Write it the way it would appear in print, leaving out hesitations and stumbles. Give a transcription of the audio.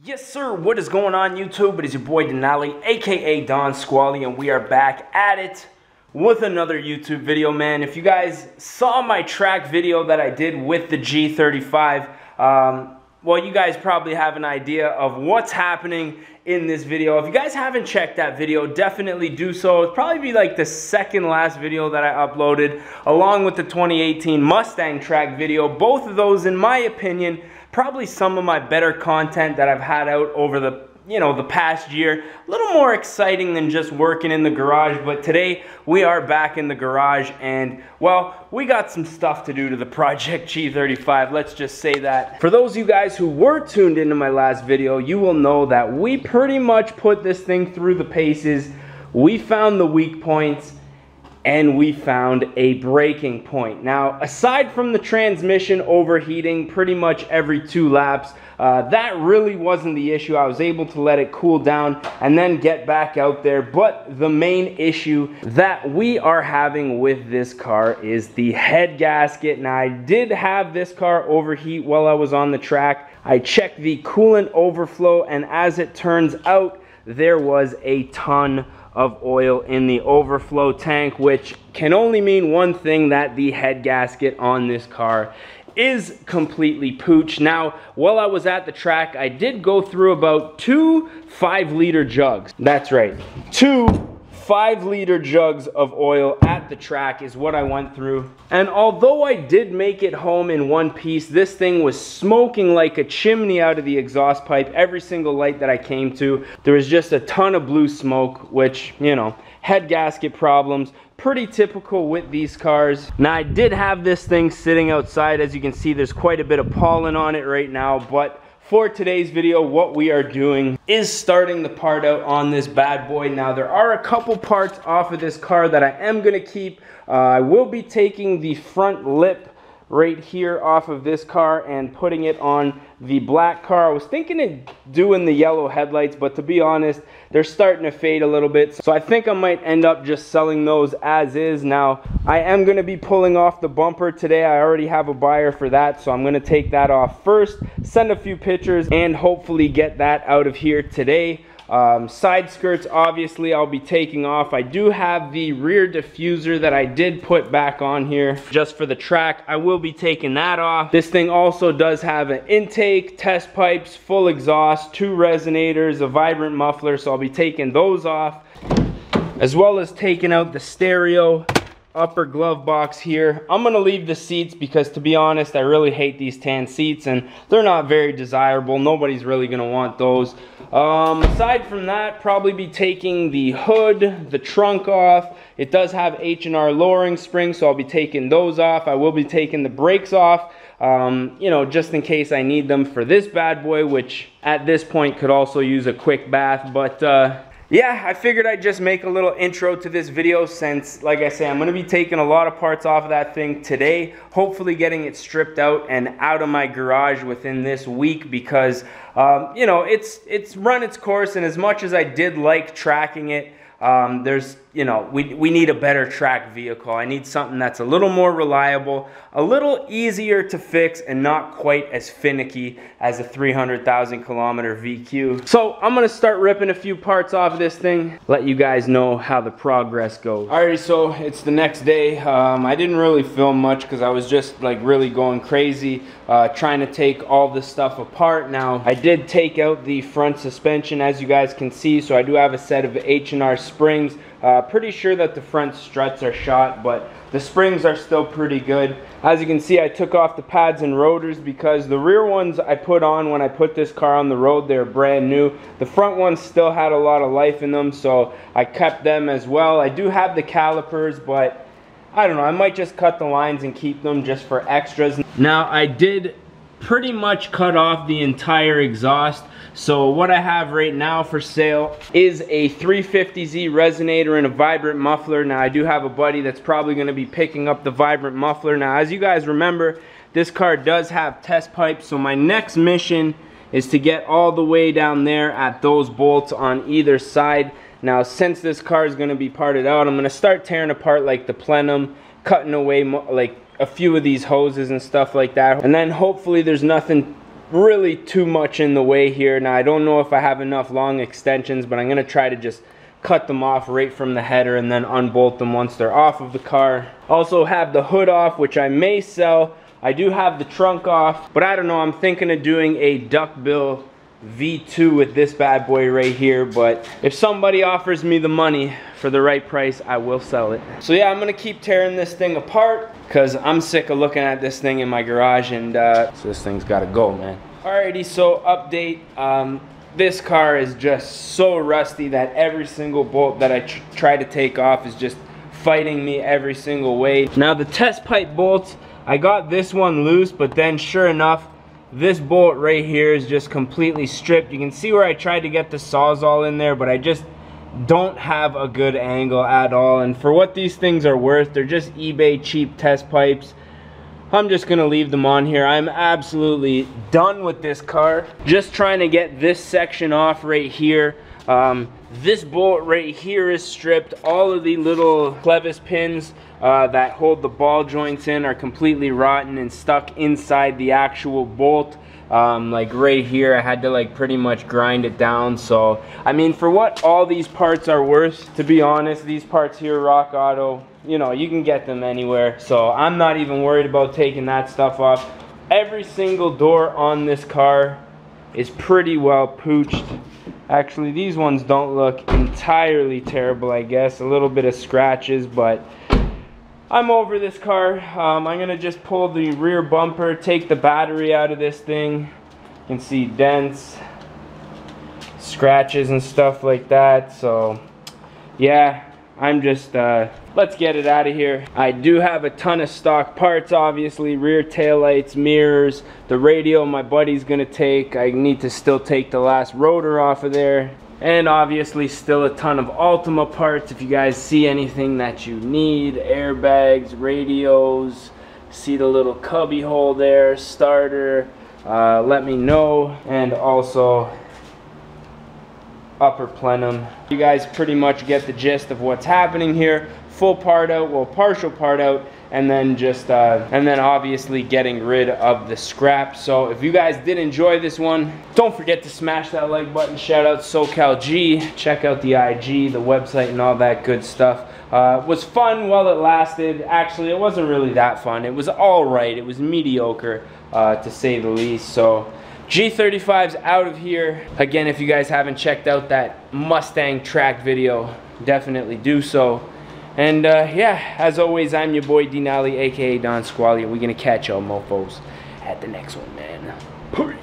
Yes sir, what is going on YouTube? It is your boy Denali, aka Don Squally, and we are back at it with another YouTube video, man. If you guys saw my track video that I did with the G35, well, you guys probably have an idea of what's happening in this video. If you guys haven't checked that video, definitely do so. It'll probably be like the second last video that I uploaded, along with the 2018 Mustang track video. Both of those, in my opinion, probably some of my better content that I've had out over the past year. A little more exciting than just working in the garage, but today we are back in the garage and, well, we got some stuff to do to the Project G35, let's just say that. For those of you guys who were tuned into my last video, you will know that we pretty much put this thing through the paces. We found the weak points and we found a breaking point. Now, aside from the transmission overheating pretty much every 2 laps, that really wasn't the issue. I was able to let it cool down and then get back out there. But the main issue that we are having with this car is the head gasket. Now, I did have this car overheat while I was on the track. I checked the coolant overflow, and as it turns out, there was a ton of oil in the overflow tank, which can only mean one thing, that the head gasket on this car is completely pooch. Now, while I was at the track, I did go through about 2 5-liter jugs. That's right, 2 5-liter jugs of oil at the track is what I went through. And although I did make it home in one piece, this thing was smoking like a chimney out of the exhaust pipe. Every single light that I came to, there was just a ton of blue smoke, which, you know, head gasket problems, pretty typical with these cars. Now, I did have this thing sitting outside. As you can see, there's quite a bit of pollen on it right now, but for today's video, what we are doing is starting the part out on this bad boy. Now, there are a couple parts off of this car that I am gonna keep. I will be taking the front lip right here off of this car and putting it on the black car. I was thinking of doing the yellow headlights, but to be honest, they're starting to fade a little bit. So I think I might end up just selling those as is. Now, I am gonna be pulling off the bumper today. I already have a buyer for that, so I'm gonna take that off first, send a few pictures, and hopefully get that out of here today. Side skirts, obviously, I'll be taking off. I do have the rear diffuser that I did put back on here just for the track. I will be taking that off. This thing also does have an intake, test pipes, full exhaust, 2 resonators, a vibrant muffler, so I'll be taking those off, as well as taking out the stereo upper glove box here. I'm gonna leave the seats because, to be honest, I really hate these tan seats and they're not very desirable. Nobody's really gonna want those. Aside from that, probably be taking the hood, the trunk off. It does have H&R lowering springs, so I'll be taking those off. I will be taking the brakes off, you know, just in case I need them for this bad boy, which at this point could also use a quick bath. But yeah, I figured I'd just make a little intro to this video since, like I say, I'm going to be taking a lot of parts off of that thing today, hopefully getting it stripped out and out of my garage within this week because, you know, it's run its course, and as much as I did like tracking it, there's, you know, we need a better track vehicle. I need something that's a little more reliable, a little easier to fix, and not quite as finicky as a 300,000 kilometer VQ. So I'm gonna start ripping a few parts off of this thing, let you guys know how the progress goes. Alrighty, so it's the next day. I didn't really film much because I was just like really going crazy trying to take all this stuff apart. Now, I did take out the front suspension, as you guys can see, so I do have a set of H&R springs. Pretty sure that the front struts are shot, but the springs are still pretty good. As you can see, I took off the pads and rotors because the rear ones I put on when I put this car on the road, they're brand new. The front ones still had a lot of life in them, so I kept them as well. I do have the calipers, but I don't know, I might just cut the lines and keep them just for extras. Now, I did pretty much cut off the entire exhaust. So what I have right now for sale is a 350Z resonator and a vibrant muffler. Now, I do have a buddy that's probably going to be picking up the vibrant muffler. Now, as you guys remember, this car does have test pipes, so my next mission is to get all the way down there at those bolts on either side. Now, since this car is going to be parted out, I'm going to start tearing apart like the plenum, cutting away like a few of these hoses and stuff like that, and then hopefully there's nothing really too much in the way here. Now I don't know if I have enough long extensions, but I'm gonna try to just cut them off right from the header and then unbolt them once they're off of the car. Also have the hood off, which I may sell. I do have the trunk off, but I don't know, I'm thinking of doing a duckbill V2 with this bad boy right here, but if somebody offers me the money for the right price, I will sell it. So yeah, I'm gonna keep tearing this thing apart because I'm sick of looking at this thing in my garage, and so this thing's gotta go, man. Alrighty, so update. This car is just so rusty that every single bolt that I try to take off is just fighting me every single way. Now the test pipe bolts, I got this one loose, but then sure enough, this bolt right here is just completely stripped. You can see where I tried to get the Sawzall in there, but I just don't have a good angle at all. And for what these things are worth, they're just eBay cheap test pipes. I'm just gonna leave them on here. I'm absolutely done with this car. Just trying to get this section off right here. This bolt right here is stripped. All of the little clevis pins that hold the ball joints in are completely rotten and stuck inside the actual bolt. Like right here, I had to like pretty much grind it down. So I mean, for what all these parts are worth, to be honest, these parts here, Rock Auto, you know, you can get them anywhere. So I'm not even worried about taking that stuff off. Every single door on this car is pretty well pooched. Actually, these ones don't look entirely terrible, I guess. A little bit of scratches, but I'm over this car. I'm gonna just pull the rear bumper, take the battery out of this thing. You can see dents, scratches and stuff like that. So yeah, I'm just let's get it out of here. I do have a ton of stock parts, obviously, rear taillights, mirrors, the radio my buddy's gonna take. I need to still take the last rotor off of there. And obviously still a ton of Ultima parts. If you guys see anything that you need, airbags, radios, see the little cubby hole there, starter, let me know. And also upper plenum. You guys pretty much get the gist of what's happening here. Full part out, well, partial part out, and then just and then obviously getting rid of the scrap. So if you guys did enjoy this one, don't forget to smash that like button. Shout out SoCal G. Check out the IG, the website, and all that good stuff. It was fun while it lasted. Actually, it wasn't really that fun. It was all right. It was mediocre, to say the least. So G35's out of here. Again, if you guys haven't checked out that Mustang track video, definitely do so. And yeah, as always, I'm your boy Denali, aka Don Squally. We're gonna catch y'all mofos at the next one, man. Peace.